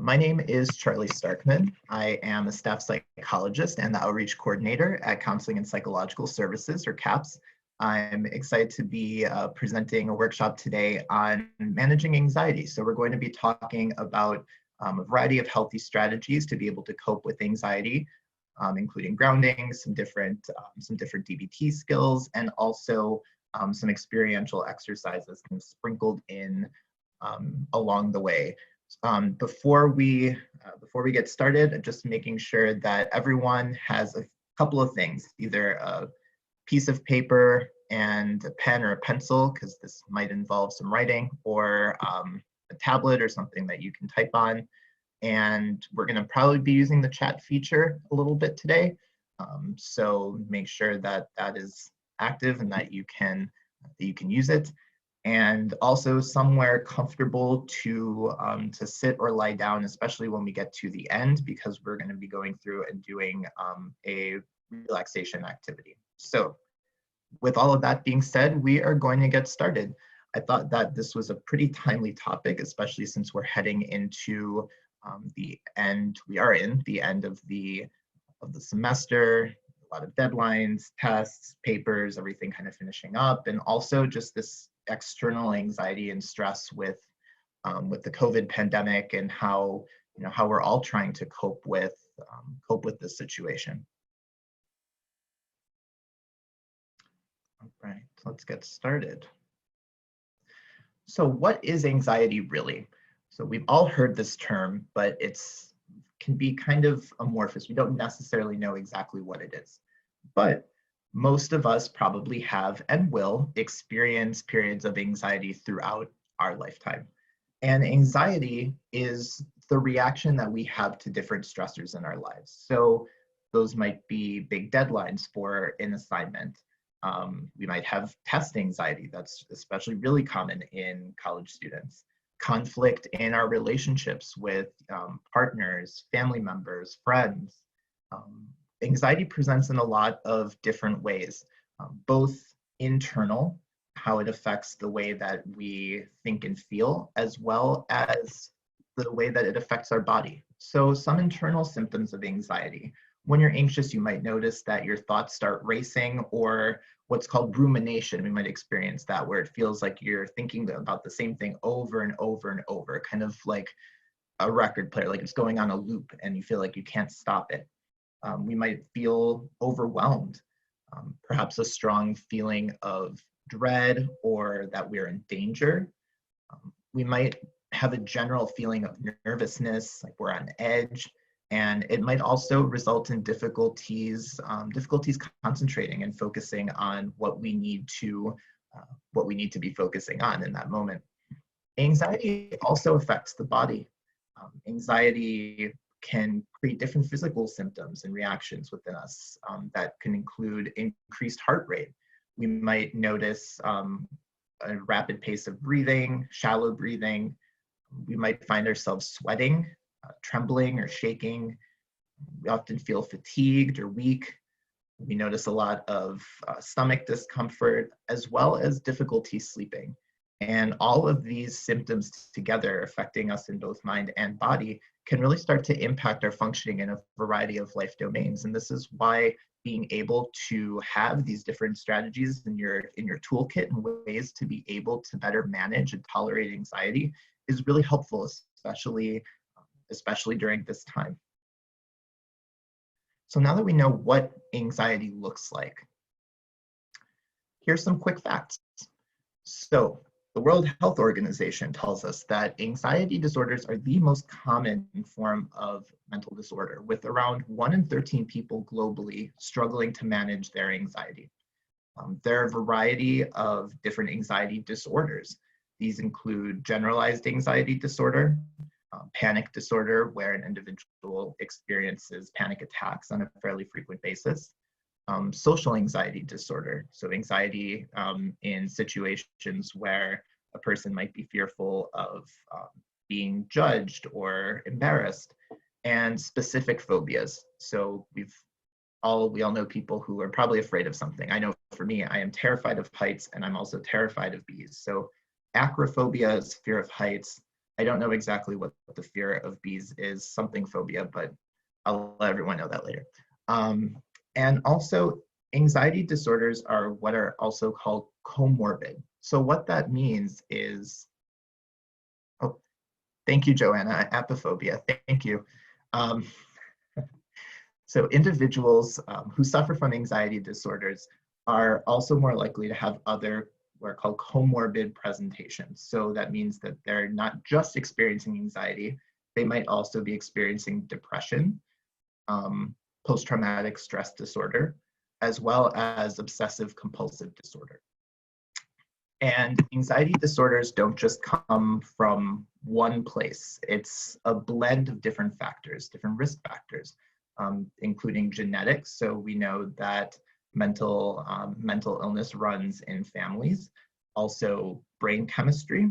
My name is Charlie Starkman. I am a staff psychologist and the outreach coordinator at Counseling and Psychological Services, or CAPS. I'm excited to be presenting a workshop today on managing anxiety. So we're going to be talking about a variety of healthy strategies to be able to cope with anxiety, including grounding, some different DBT skills, and also some experiential exercises kind of sprinkled in along the way. Before we get started, just making sure that everyone has a couple of things, either a piece of paper and a pen or a pencil, because this might involve some writing, or a tablet or something that you can type on. And we're going to probably be using the chat feature a little bit today. So make sure that that is active and that you can use it. And also somewhere comfortable to sit or lie down, especially when we get to the end, because we're going to be going through and doing a relaxation activity. So with all of that being said, we are going to get started. I thought that this was a pretty timely topic, especially since we're heading into the end. We are in the end of the semester. A lot of deadlines, tests, papers, everything kind of finishing up, and also just this external anxiety and stress with the COVID pandemic, and how we're all trying to cope with this situation. All right, let's get started. So what is anxiety really? So we've all heard this term, but it's can be kind of amorphous. We don't necessarily know exactly what it is, but most of us probably have and will experience periods of anxiety throughout our lifetime. And anxiety is the reaction that we have to different stressors in our lives. So those might be big deadlines for an assignment. We might have test anxiety. That's especially really common in college students. Conflict in our relationships with partners, family members, friends. Anxiety presents in a lot of different ways, both internal, how it affects the way that we think and feel, as well as the way that it affects our body. So some internal symptoms of anxiety. When you're anxious, you might notice that your thoughts start racing, or what's called rumination. We might experience that, where it feels like you're thinking about the same thing over and over and over, kind of like a record player, like it's going on a loop and you feel like you can't stop it. We might feel overwhelmed, perhaps a strong feeling of dread or that we're in danger. We might have a general feeling of nervousness, like we're on edge, and it might also result in difficulties concentrating and focusing on what we need to be focusing on in that moment. Anxiety also affects the body. Anxiety can create different physical symptoms and reactions within us that can include increased heart rate. We might notice a rapid pace of breathing, shallow breathing. We might find ourselves sweating, trembling or shaking. We often feel fatigued or weak. We notice a lot of stomach discomfort, as well as difficulty sleeping. And all of these symptoms together, affecting us in both mind and body, can really start to impact our functioning in a variety of life domains. And this is why being able to have these different strategies in your toolkit and ways to be able to better manage and tolerate anxiety is really helpful, especially during this time. So now that we know what anxiety looks like, here's some quick facts. So the World Health Organization tells us that anxiety disorders are the most common form of mental disorder, with around 1 in 13 people globally struggling to manage their anxiety. There are a variety of different anxiety disorders. These include generalized anxiety disorder, panic disorder, where an individual experiences panic attacks on a fairly frequent basis, social anxiety disorder, so anxiety in situations where a person might be fearful of being judged or embarrassed, and specific phobias. So we all know people who are probably afraid of something. I know for me, I am terrified of heights, and I'm also terrified of bees. So acrophobia is fear of heights. I don't know exactly what the fear of bees is, something phobia, but I'll let everyone know that later. And also, anxiety disorders are what are also called comorbid. So what that means is, oh, thank you, Joanna, apophobia, thank you. Um, so individuals who suffer from anxiety disorders are also more likely to have other what are called comorbid presentations. So that means that they're not just experiencing anxiety, they might also be experiencing depression, post-traumatic stress disorder, as well as obsessive compulsive disorder. And anxiety disorders don't just come from one place. It's a blend of different factors, different risk factors, including genetics. So we know that mental illness runs in families, also brain chemistry,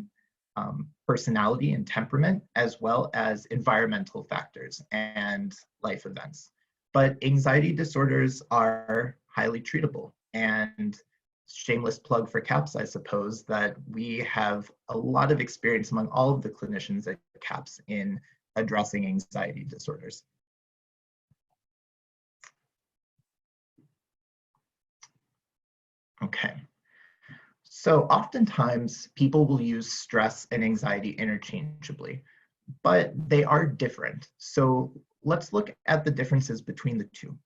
personality and temperament, as well as environmental factors and life events. But anxiety disorders are highly treatable, and shameless plug for CAPS, I suppose, that we have a lot of experience among all of the clinicians at CAPS in addressing anxiety disorders. Okay. So oftentimes people will use stress and anxiety interchangeably, but they are different. So let's look at the differences between the two.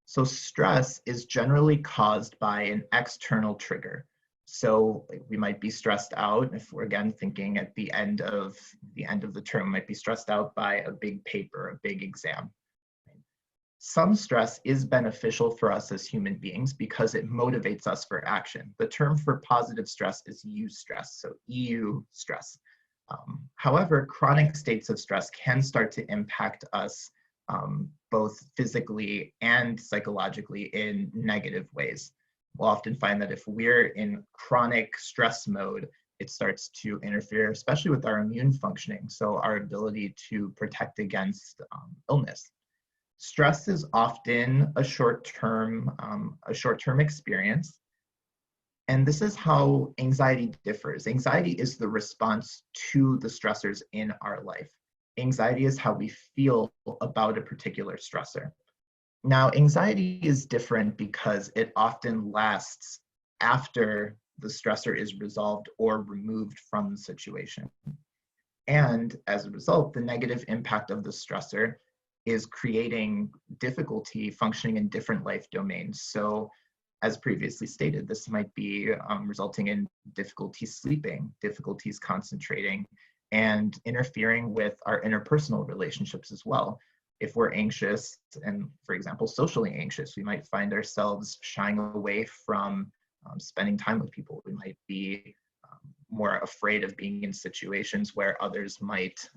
So stress is generally caused by an external trigger. So we might be stressed out if we're again thinking at the end of the term, might be stressed out by a big paper, a big exam. Some stress is beneficial for us as human beings because it motivates us for action. The term for positive stress is eustress, so EU stress. However, chronic states of stress can start to impact us both physically and psychologically in negative ways. We'll often find that if we're in chronic stress mode, it starts to interfere, especially with our immune functioning, so our ability to protect against illness. Stress is often a short-term experience, and this is how anxiety differs. Anxiety is the response to the stressors in our life. Anxiety is how we feel about a particular stressor. Now, anxiety is different because it often lasts after the stressor is resolved or removed from the situation. And as a result, the negative impact of the stressor is creating difficulty functioning in different life domains. So as previously stated, this might be resulting in difficulties sleeping, difficulties concentrating, and interfering with our interpersonal relationships as well. If we're anxious and, for example, socially anxious, we might find ourselves shying away from spending time with people. We might be more afraid of being in situations where others might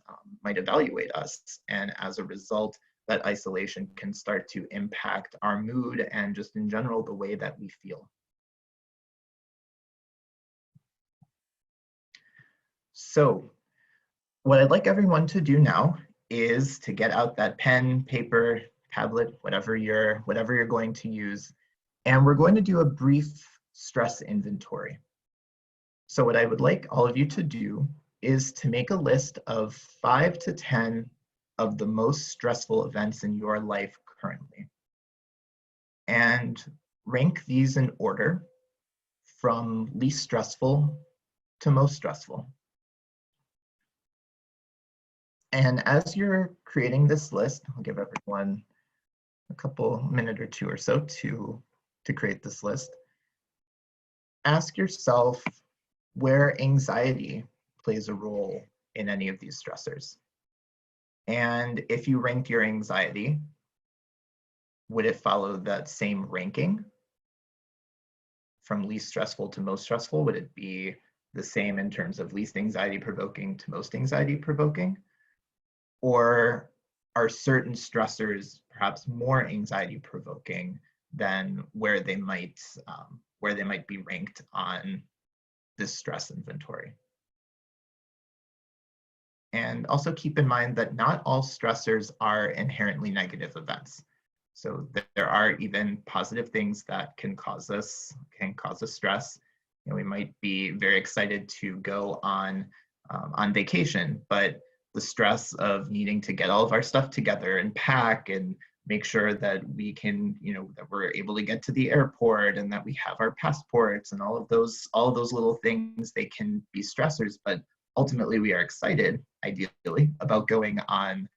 evaluate us. And as a result, that isolation can start to impact our mood and just in general, the way that we feel. So what I'd like everyone to do now is to get out that pen, paper, tablet, whatever you're going to use, and we're going to do a brief stress inventory. So what I would like all of you to do is to make a list of 5 to 10 of the most stressful events in your life currently, and rank these in order from least stressful to most stressful. And as you're creating this list, I'll give everyone a minute or two or so to create this list. Ask yourself where anxiety plays a role in any of these stressors. And if you ranked your anxiety, would it follow that same ranking from least stressful to most stressful? Would it be the same in terms of least anxiety provoking to most anxiety provoking? Or are certain stressors perhaps more anxiety provoking than where they might be ranked on this stress inventory? And also keep in mind that not all stressors are inherently negative events. So there are even positive things that can cause us stress. You know, we might be very excited to go on on vacation, but the stress of needing to get all of our stuff together and pack and make sure that we can, that we're able to get to the airport and that we have our passports and all of those little things, they can be stressors, but ultimately we are excited, ideally, about going on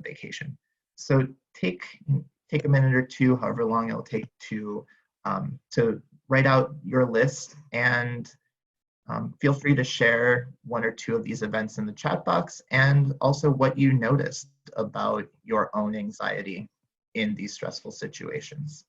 vacation. So take a minute or two, however long it'll take to write out your list, and feel free to share one or two of these events in the chat box, and also what you noticed about your own anxiety in these stressful situations.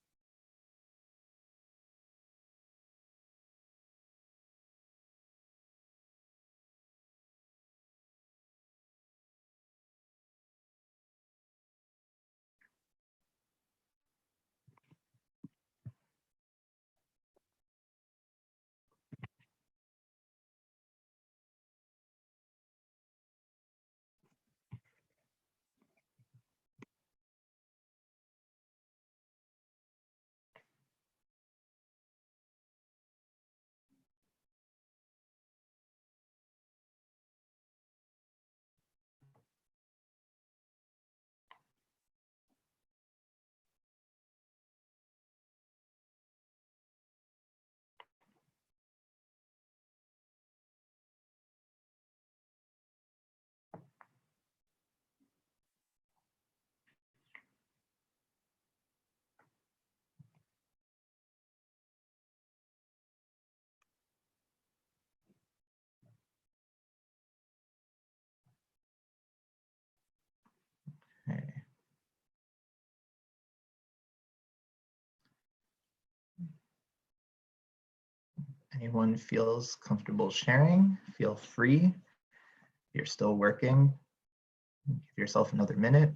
Okay. Anyone feels comfortable sharing, feel free. If you're still working, give yourself another minute.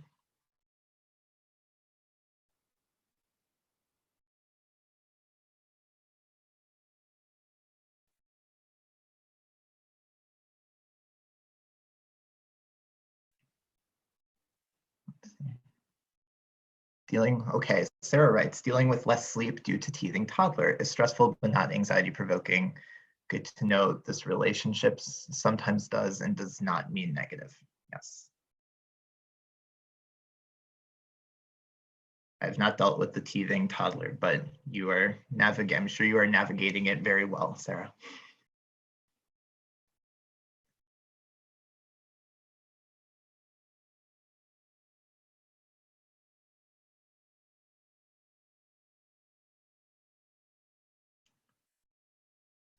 Okay, Sarah writes, dealing with less sleep due to teething toddler is stressful but not anxiety provoking. Good to know this relationship sometimes does and does not mean negative. Yes. I've not dealt with the teething toddler, but I'm sure you are navigating it very well, Sarah.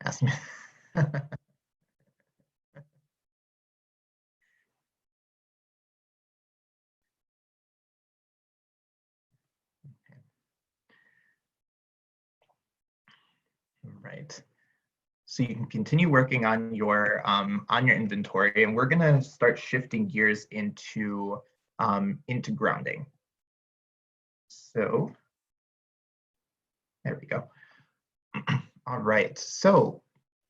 Ask me. Right. So you can continue working on your inventory, and we're going to start shifting gears into grounding. So there we go. All right. So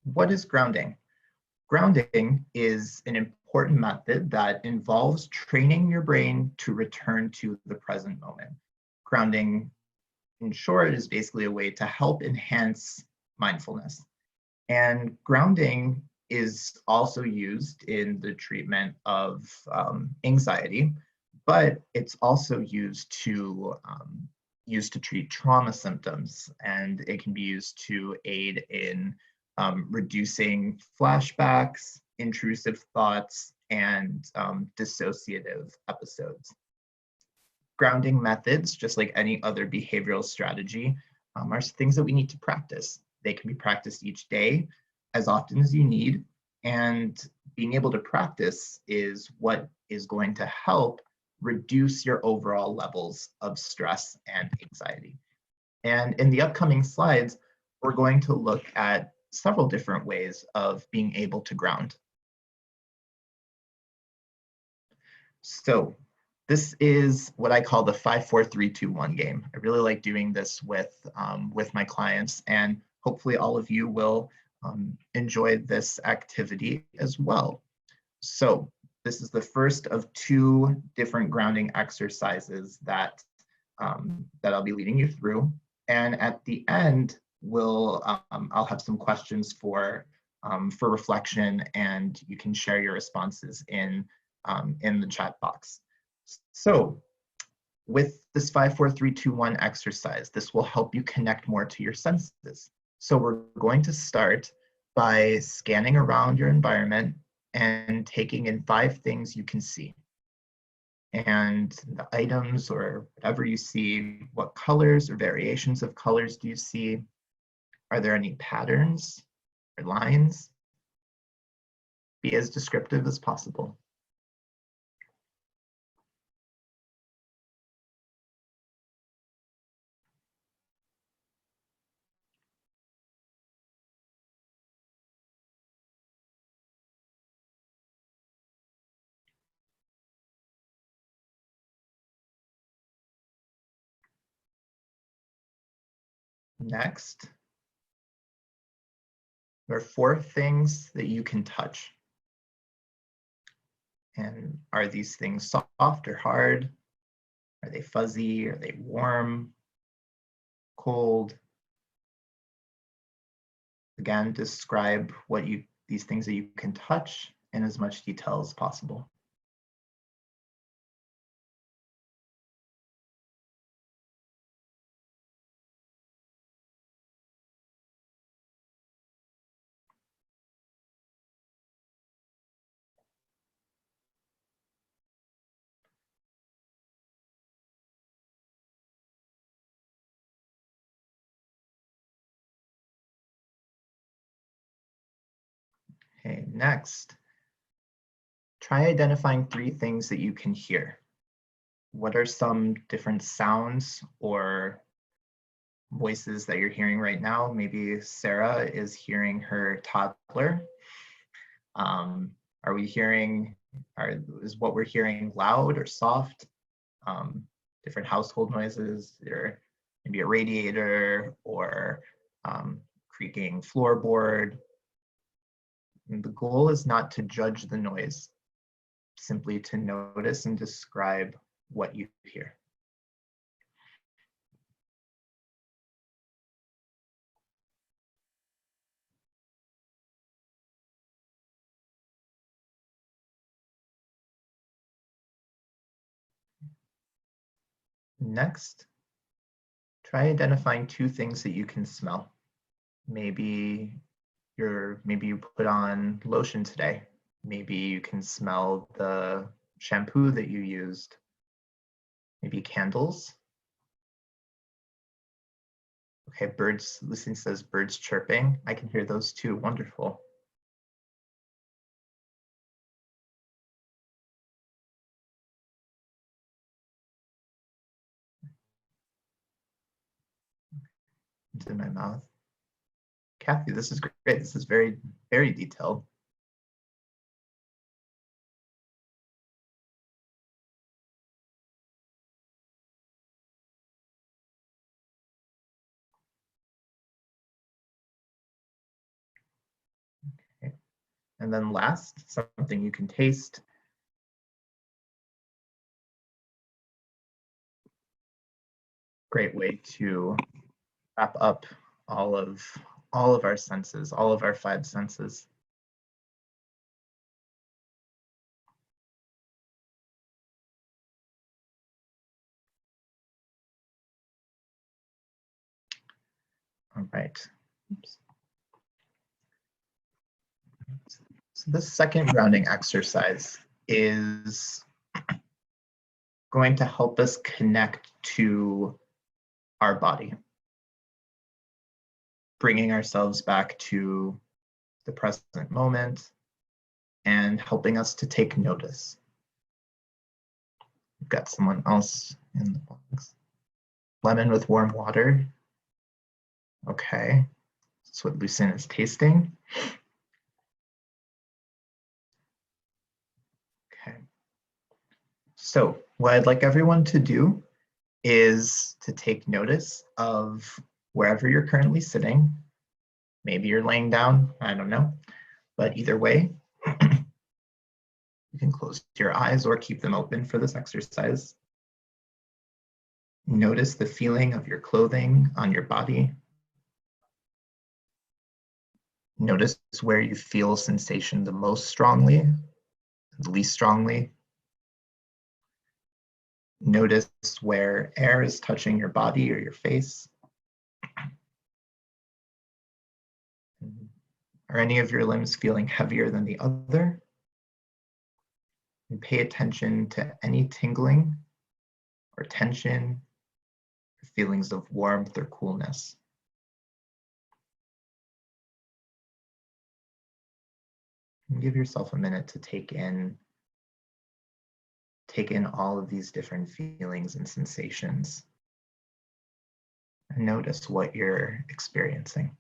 what is grounding? Grounding is an important method that involves training your brain to return to the present moment. Grounding, in short, is basically a way to help enhance mindfulness. And grounding is also used in the treatment of anxiety, but it's also used to treat trauma symptoms, and it can be used to aid in reducing flashbacks, intrusive thoughts, and dissociative episodes. Grounding methods, just like any other behavioral strategy, are things that we need to practice. They can be practiced each day, as often as you need, and being able to practice is what is going to help reduce your overall levels of stress and anxiety. And in the upcoming slides, we're going to look at several different ways of being able to ground. So this is what I call the 5, 4, 3, 2, 1 game. I really like doing this with my clients, and hopefully all of you will enjoy this activity as well. So this is the first of 2 different grounding exercises that I'll be leading you through. And at the end, I'll have some questions for for reflection, and you can share your responses in the chat box. So with this 5, 4, 3, 2, 1 exercise, this will help you connect more to your senses. So we're going to start by scanning around your environment and taking in 5 things you can see. And the items or whatever you see, what colors or variations of colors do you see? Are there any patterns or lines? Be as descriptive as possible. Next, there are 4 things that you can touch. And are these things soft or hard? Are they fuzzy? Are they warm? Cold? Again, describe these things that you can touch in as much detail as possible. Okay, next, try identifying 3 things that you can hear. What are some different sounds or voices that you're hearing right now? Maybe Sarah is hearing her toddler. Are we hearing, is what we're hearing loud or soft? Different household noises, or maybe a radiator or creaking floorboard. And the goal is not to judge the noise, simply to notice and describe what you hear. Next, try identifying 2 things that you can smell. Maybe you put on lotion today. Maybe you can smell the shampoo that you used. Maybe candles. Okay, birds, Lucy says birds chirping. I can hear those too, wonderful. It's in my mouth. Kathy, this is great. This is very, very detailed. Okay. And then last, something you can taste. Great way to wrap up all of our senses, all of our 5 senses. All right. Oops. So this second grounding exercise is going to help us connect to our body, bringing ourselves back to the present moment and helping us to take notice. We've got someone else in the box. Lemon with warm water. Okay, that's what Lucien is tasting. Okay. So what I'd like everyone to do is to take notice of wherever you're currently sitting. Maybe you're laying down, I don't know. But either way, you can close your eyes or keep them open for this exercise. Notice the feeling of your clothing on your body. Notice where you feel sensation the most strongly, the least strongly. Notice where air is touching your body or your face. Are any of your limbs feeling heavier than the other? And pay attention to any tingling or tension, or feelings of warmth or coolness. And give yourself a minute to take in all of these different feelings and sensations. And notice what you're experiencing.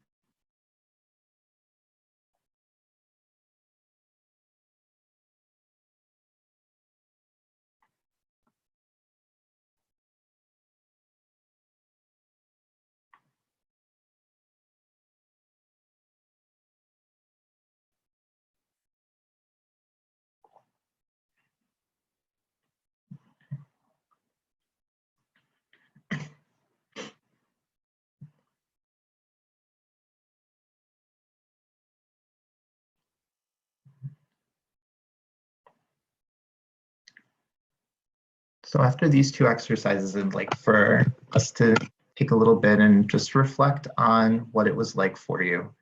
So after these two exercises, I'd like for us to take a little bit and just reflect on what it was like for you.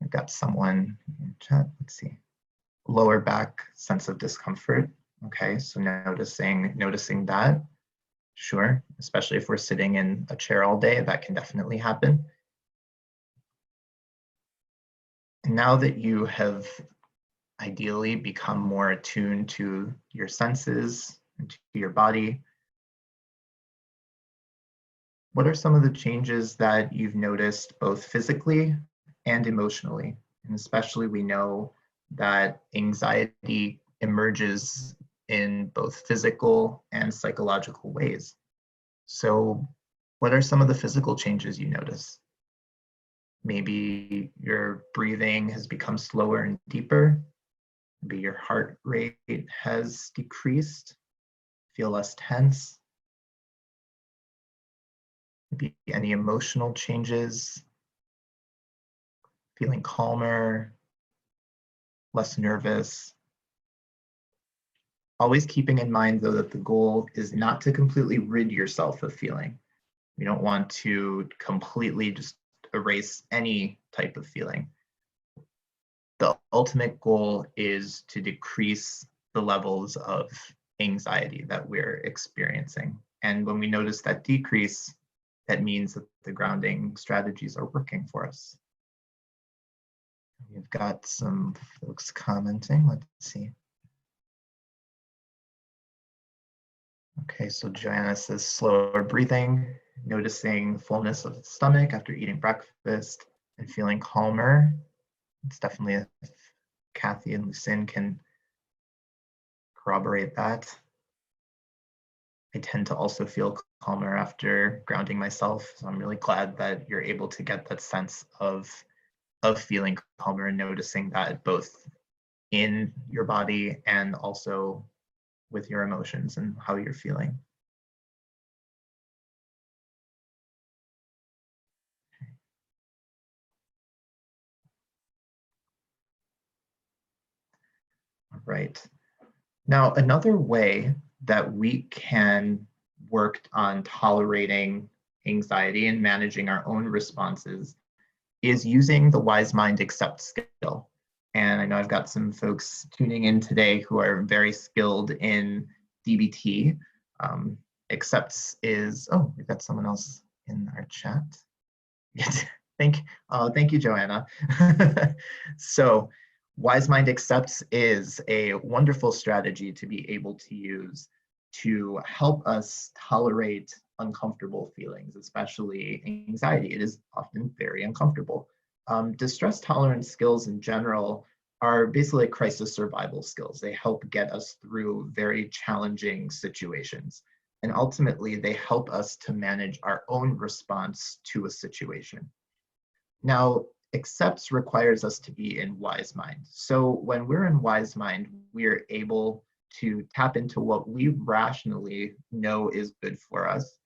I've got someone in chat, let's see. Lower back sense of discomfort. Okay, so noticing that. Sure, especially if we're sitting in a chair all day, that can definitely happen. And now that you have ideally become more attuned to your senses and to your body, what are some of the changes that you've noticed both physically and emotionally? And especially we know that anxiety emerges in both physical and psychological ways. So what are some of the physical changes you notice? Maybe your breathing has become slower and deeper. Maybe your heart rate has decreased, feel less tense. Maybe any emotional changes, feeling calmer, less nervous. Always keeping in mind, though, that the goal is not to completely rid yourself of feeling. We don't want to completely just erase any type of feeling. The ultimate goal is to decrease the levels of anxiety that we're experiencing. And when we notice that decrease, that means that the grounding strategies are working for us. We've got some folks commenting. Let's see. Okay, so Joanna says slower breathing, noticing fullness of the stomach after eating breakfast, and feeling calmer. It's definitely if Kathy and Lucien can corroborate that. I tend to also feel calmer after grounding myself, so I'm really glad that you're able to get that sense of feeling calmer and noticing that both in your body and also with your emotions and how you're feeling. All right. Now, another way that we can work on tolerating anxiety and managing our own responses is using the Wise Mind Accept skill. And I know I've got some folks tuning in today who are very skilled in DBT. Accepts is, oh, we've got someone else in our chat. Thank you, Joanna. So Wise Mind Accepts is a wonderful strategy to be able to use to help us tolerate uncomfortable feelings, especially anxiety. It is often very uncomfortable. Distress tolerance skills in general are basically crisis survival skills. They help get us through very challenging situations. And ultimately, they help us to manage our own response to a situation. Now, accepts requires us to be in wise mind. So when we're in wise mind, we're able to tap into what we rationally know is good for us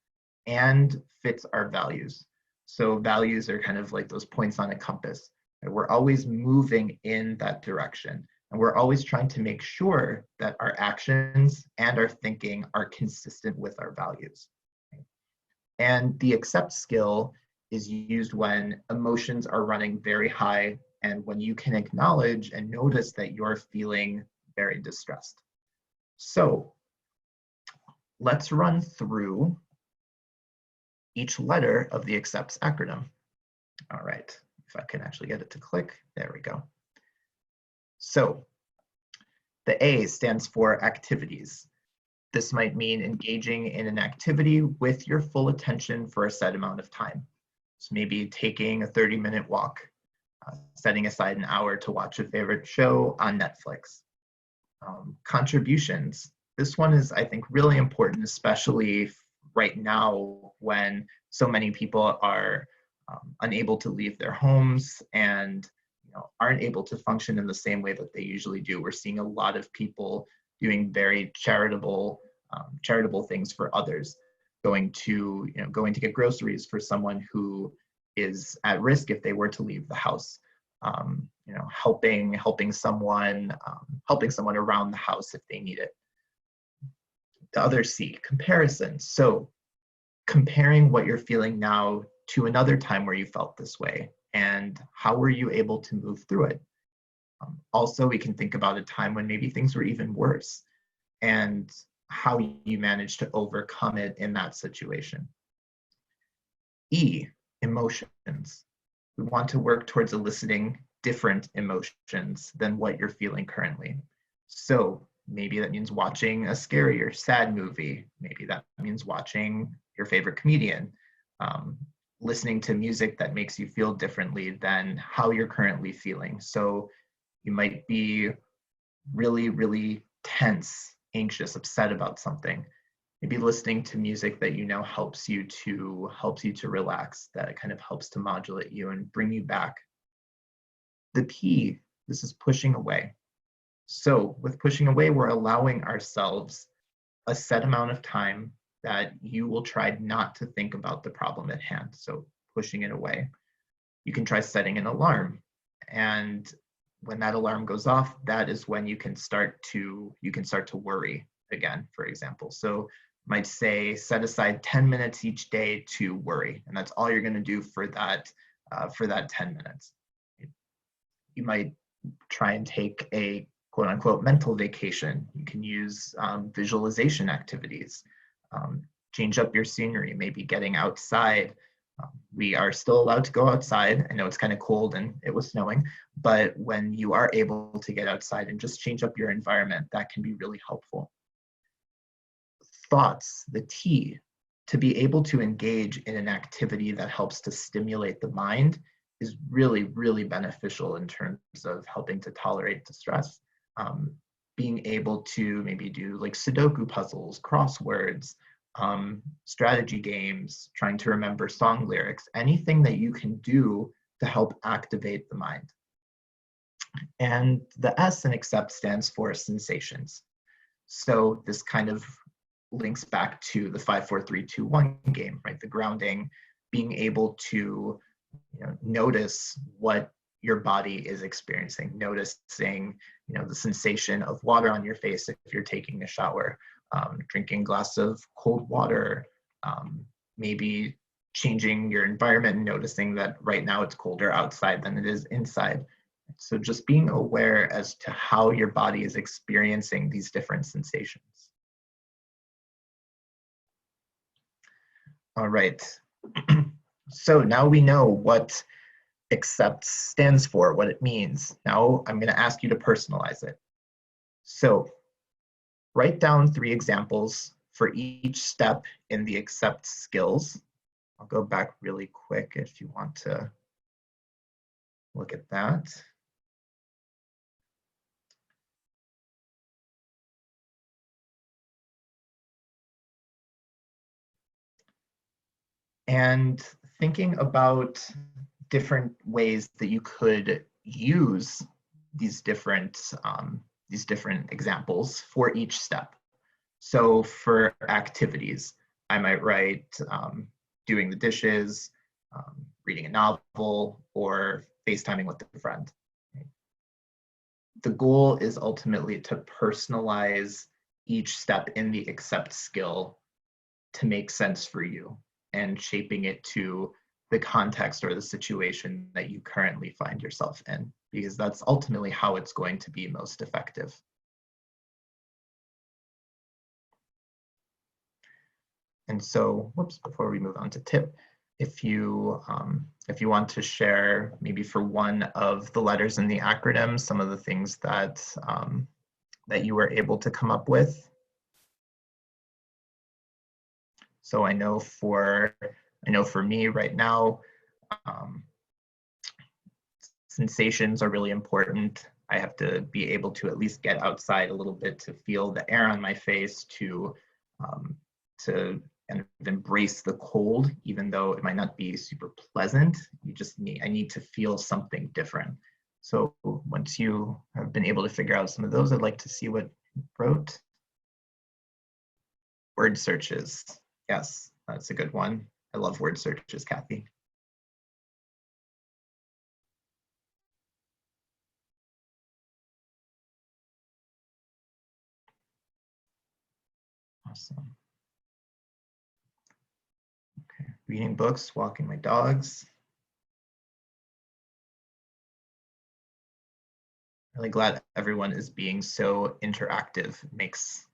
and fits our values. So values are kind of like those points on a compass. And we're always moving in that direction. And we're always trying to make sure that our actions and our thinking are consistent with our values. And the accept skill is used when emotions are running very high and when you can acknowledge and notice that you're feeling very distressed. So let's run through each letter of the accepts acronym. All right, if I can actually get it to click, there we go. So the A stands for activities. This might mean engaging in an activity with your full attention for a set amount of time. So maybe taking a 30-minute walk, setting aside an hour to watch a favorite show on Netflix. Contributions. This one is, I think, really important, especially right now when so many people are unable to leave their homes and aren't able to function in the same way that they usually do. We're seeing a lot of people doing very charitable things for others, going to get groceries for someone who is at risk if they were to leave the house. Helping someone around the house if they need it. The other C, comparison. So comparing what you're feeling now to another time where you felt this way, and how were you able to move through it? Also, we can think about a time when maybe things were even worse and how you managed to overcome it in that situation. E, emotions. We want to work towards eliciting different emotions than what you're feeling currently. So maybe that means watching a scary or sad movie. Maybe that means watching your favorite comedian, listening to music that makes you feel differently than how you're currently feeling. So you might be really, really tense, anxious, upset about something. Maybe listening to music that helps you to relax, that kind of helps to modulate you and bring you back. The P, this is pushing away. So with pushing away, we're allowing ourselves a set amount of time that you will try not to think about the problem at hand. So pushing it away. You can try setting an alarm. And when that alarm goes off, that is when you can start to worry again, for example. So might say set aside 10 minutes each day to worry, and that's all you're going to do for that 10 minutes. You might try and take a quote unquote mental vacation. You can use visualization activities, change up your scenery, maybe getting outside. We are still allowed to go outside. I know it's kind of cold and it was snowing, but when you are able to get outside and just change up your environment, that can be really helpful. Thoughts, the T, to be able to engage in an activity that helps to stimulate the mind is really, really beneficial in terms of helping to tolerate distress. Being able to maybe do like Sudoku puzzles, crosswords, strategy games, trying to remember song lyrics, anything that you can do to help activate the mind. And the S in accept stands for sensations. So this kind of links back to the 5, 4, 3, 2, 1 game, right? The grounding, being able to notice what your body is experiencing, noticing the sensation of water on your face if you're taking a shower, drinking a glass of cold water, maybe changing your environment and noticing that right now it's colder outside than it is inside. So just being aware as to how your body is experiencing these different sensations. All right. So now we know what accept stands for, what it means. Now I'm going to ask you to personalize it. So write down 3 examples for each step in the accept skills. I'll go back really quick if you want to look at that. And thinking about different ways that you could use these different examples for each step. So for activities, I might write doing the dishes, reading a novel, or FaceTiming with a friend. The goal is ultimately to personalize each step in the accept skill to make sense for you and shaping it to the context or the situation that you currently find yourself in, because that's ultimately how it's going to be most effective. And so, whoops, before we move on to tip, if you want to share maybe for one of the letters in the acronym, some of the things that that you were able to come up with. So I know for me right now, sensations are really important. I have to be able to at least get outside a little bit to feel the air on my face, to kind of embrace the cold, even though it might not be super pleasant. I need to feel something different. So once you have been able to figure out some of those, I'd like to see what you wrote. Word searches. Yes, that's a good one. I love word searches, Kathy. Awesome. Okay, reading books, walking my dogs. Really glad everyone is being so interactive. It makes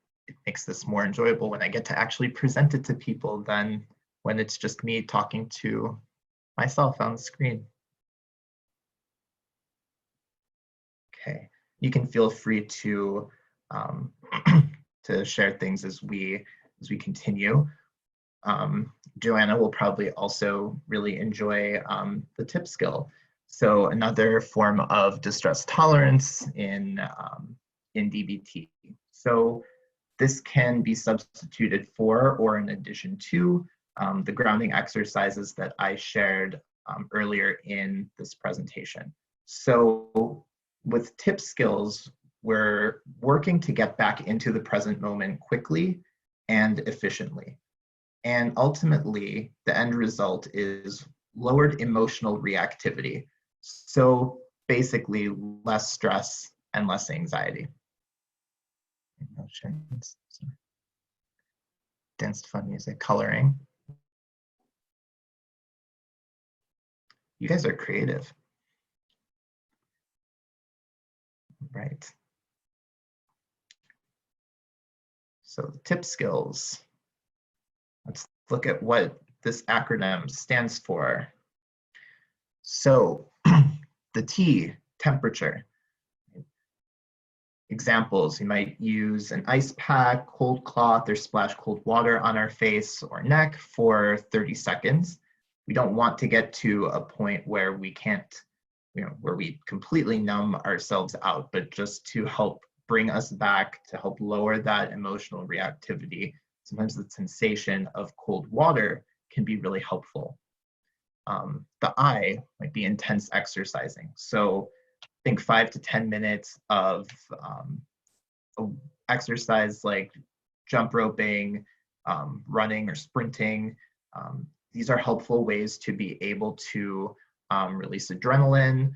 this more enjoyable when I get to actually present it to people than when it's just me talking to myself on the screen. Okay, you can feel free to to share things as we continue. Joanna will probably also really enjoy the tip skill. So another form of distress tolerance in DBT. So this can be substituted for or in addition to the grounding exercises that I shared earlier in this presentation. So with tip skills, we're working to get back into the present moment quickly and efficiently. And ultimately, the end result is lowered emotional reactivity. So basically, less stress and less anxiety. Emotions. Danced fun music, coloring. You guys are creative. Right. So the tip skills. Let's look at what this acronym stands for. So the T, temperature. Examples, you might use an ice pack, cold cloth, or splash cold water on our face or neck for 30 seconds. We don't want to get to a point where we can't, where we completely numb ourselves out, but just to help bring us back, to help lower that emotional reactivity. Sometimes the sensation of cold water can be really helpful. The I might be intense exercising. So think 5 to 10 minutes of exercise like jump roping, running or sprinting. These are helpful ways to be able to release adrenaline,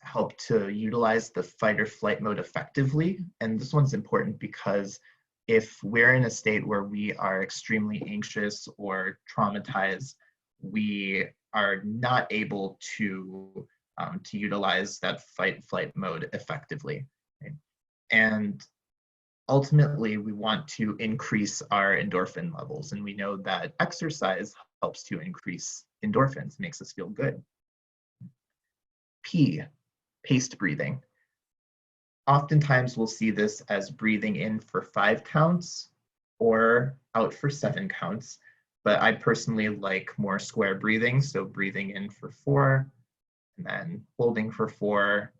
help to utilize the fight or flight mode effectively. And this one's important because if we're in a state where we are extremely anxious or traumatized, we are not able to utilize that fight-flight mode effectively. Right? And ultimately, we want to increase our endorphin levels. And we know that exercise helps to increase endorphins, makes us feel good. P, paced breathing. Oftentimes, we'll see this as breathing in for 5 counts or out for 7 counts. But I personally like more square breathing. So breathing in for 4, and then holding for 4,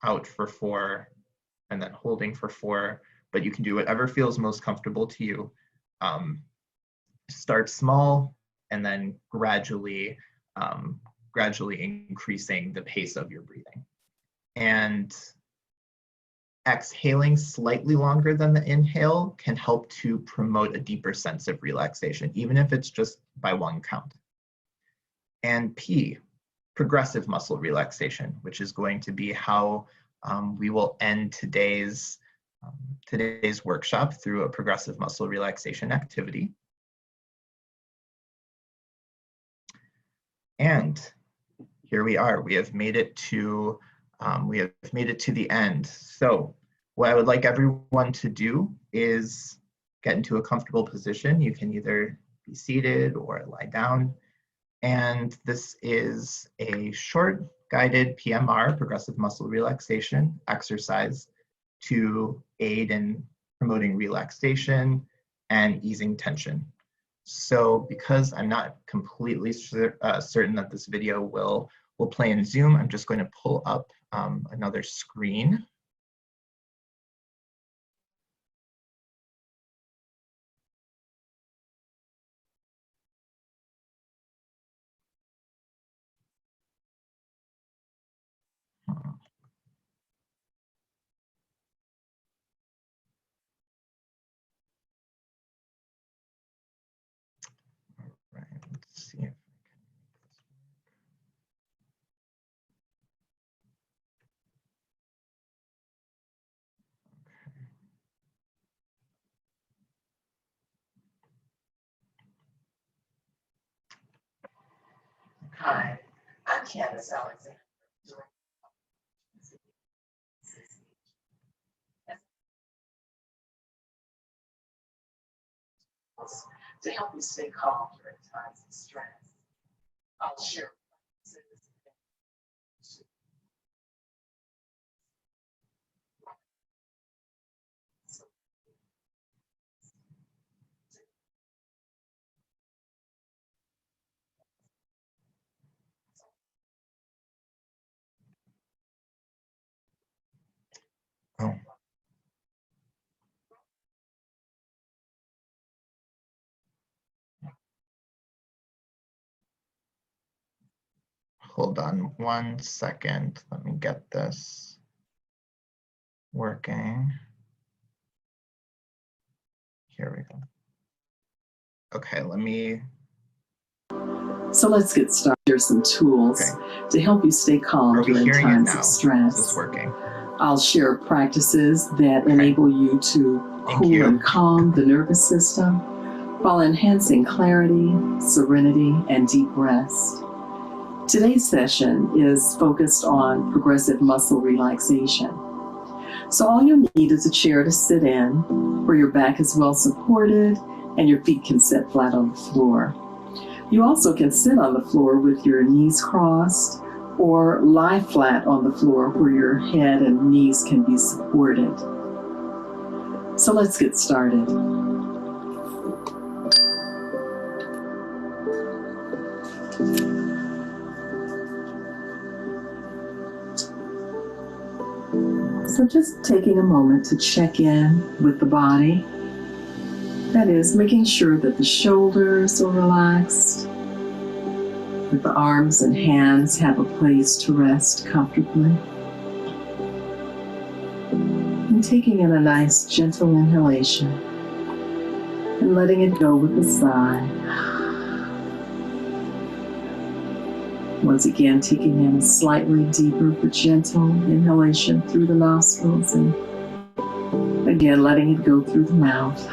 out for 4, and then holding for 4. But you can do whatever feels most comfortable to you. Start small, and then gradually increasing the pace of your breathing. And exhaling slightly longer than the inhale can help to promote a deeper sense of relaxation, even if it's just by 1 count. And P, progressive muscle relaxation, which is going to be how we will end today's workshop through a progressive muscle relaxation activity. And here we are. We have made it to the end. So what I would like everyone to do is get into a comfortable position. You can either be seated or lie down. And this is a short guided PMR, progressive muscle relaxation exercise to aid in promoting relaxation and easing tension. So because I'm not completely certain that this video will play in Zoom, I'm just going to pull up another screen. Right, let's see if I can make this work. Hi, I'm Candace Alexander. To help you stay calm during times of stress, I'll share Oh. Hold on 1 second. Let me get this working. Here we go. Okay, let me. So let's get started. Here's some tools to help you stay calm during times of stress. Is this working? I'll share practices that enable you to cool and calm the nervous system while enhancing clarity, serenity, and deep rest. Today's session is focused on progressive muscle relaxation. So all you'll need is a chair to sit in where your back is well supported and your feet can sit flat on the floor. You also can sit on the floor with your knees crossed or lie flat on the floor where your head and knees can be supported. So let's get started. So just taking a moment to check in with the body. That is, making sure that the shoulders are relaxed, that the arms and hands have a place to rest comfortably. And taking in a nice gentle inhalation and letting it go with a sigh. Once again, taking in a slightly deeper but gentle inhalation through the nostrils and again letting it go through the mouth.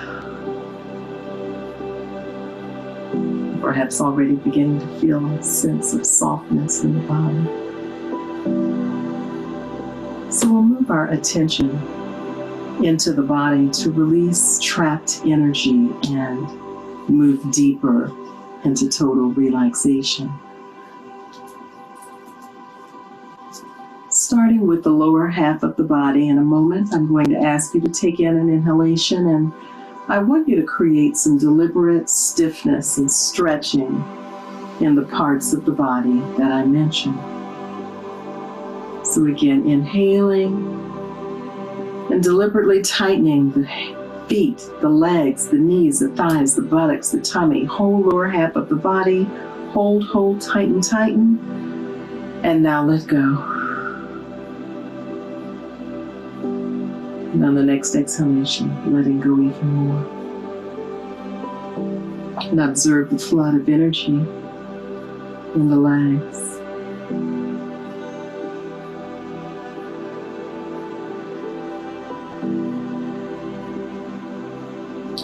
Perhaps already beginning to feel a sense of softness in the body. So we'll move our attention into the body to release trapped energy and move deeper into total relaxation. Starting with the lower half of the body, in a moment, I'm going to ask you to take in an inhalation, and I want you to create some deliberate stiffness and stretching in the parts of the body that I mentioned. So again, inhaling and deliberately tightening the feet, the legs, the knees, the thighs, the buttocks, the tummy, whole lower half of the body. Hold, tighten, tighten, and now let go. And on the next exhalation, letting go even more. And observe the flood of energy in the legs.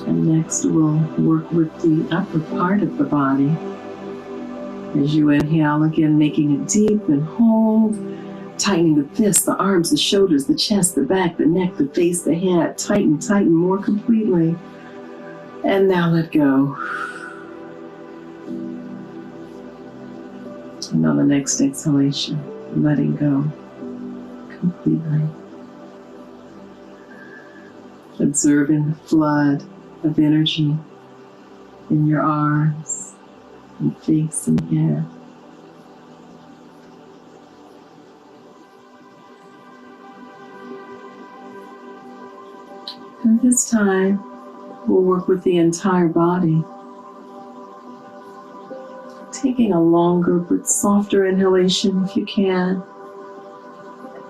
And next we'll work with the upper part of the body. As you inhale, again making it deep and hold, tightening the fists, the arms, the shoulders, the chest, the back, the neck, the face, the head. Tighten, tighten more completely. And now let go. And on the next exhalation, letting go completely. Observing the flood of energy in your arms and face and head. And this time, we'll work with the entire body. Taking a longer but softer inhalation if you can.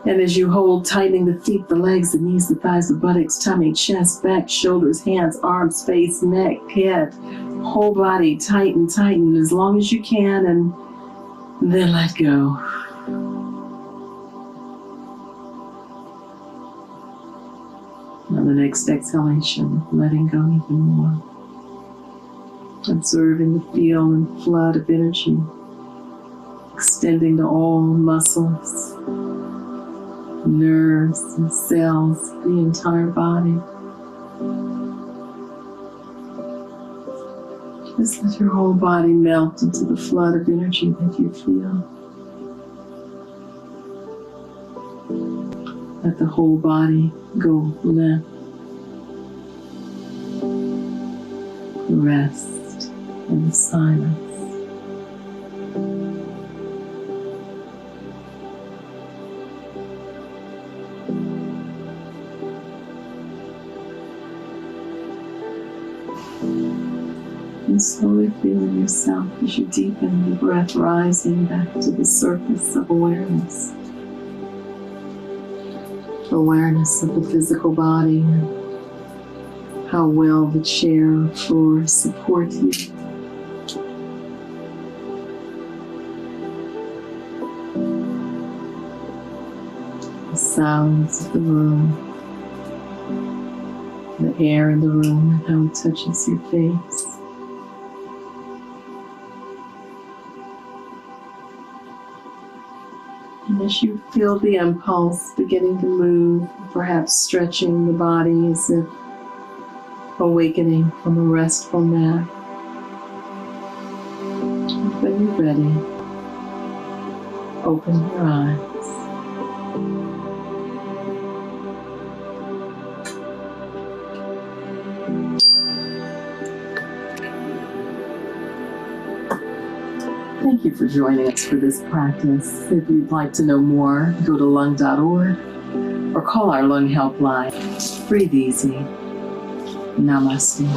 And as you hold, tightening the feet, the legs, the knees, the thighs, the buttocks, tummy, chest, back, shoulders, hands, arms, face, neck, head, whole body, tighten, tighten as long as you can, and then let go. On the next exhalation, letting go even more. Observing the feel and flood of energy, extending to all muscles, nerves and cells, the entire body. Just let your whole body melt into the flood of energy that you feel. Let the whole body go limp. Rest in the silence. And slowly feeling yourself as you deepen the breath, rising back to the surface of awareness. Awareness of the physical body and how well the chair or floor support you. The sounds of the room, the air in the room and how it touches your face. And as you feel the impulse beginning to move, perhaps stretching the body as if awakening from a restful nap. And when you're ready, open your eyes. Thank you for joining us for this practice. If you'd like to know more, go to lung.org or call our lung helpline. Breathe easy. Namaste.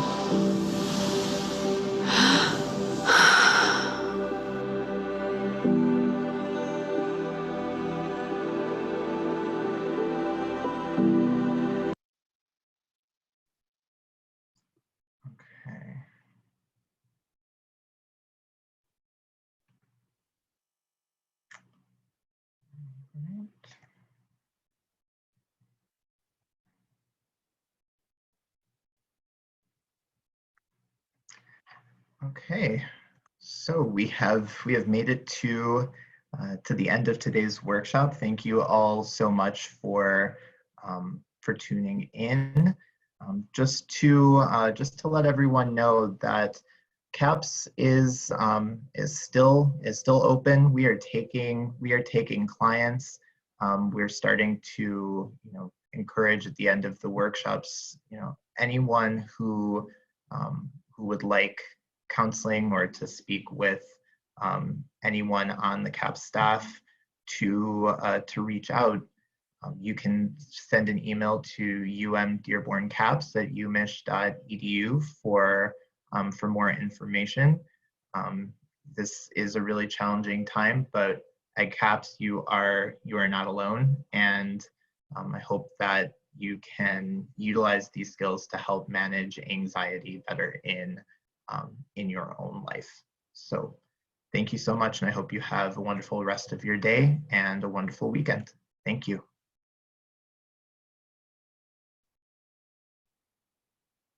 Okay. Right. Okay, so we have made it to the end of today's workshop. Thank you all so much for tuning in. Just to let everyone know that CAPS is still open. We are taking clients. We're starting to encourage at the end of the workshops anyone who would like counseling or to speak with anyone on the CAPS staff to reach out. You can send an email to UM-Dearborn-CAPS@umich.edu for more information. This is a really challenging time, but at CAPS you are not alone, and I hope that you can utilize these skills to help manage anxiety better in your own life. So Thank you so much, and I hope you have a wonderful rest of your day and a wonderful weekend. Thank you.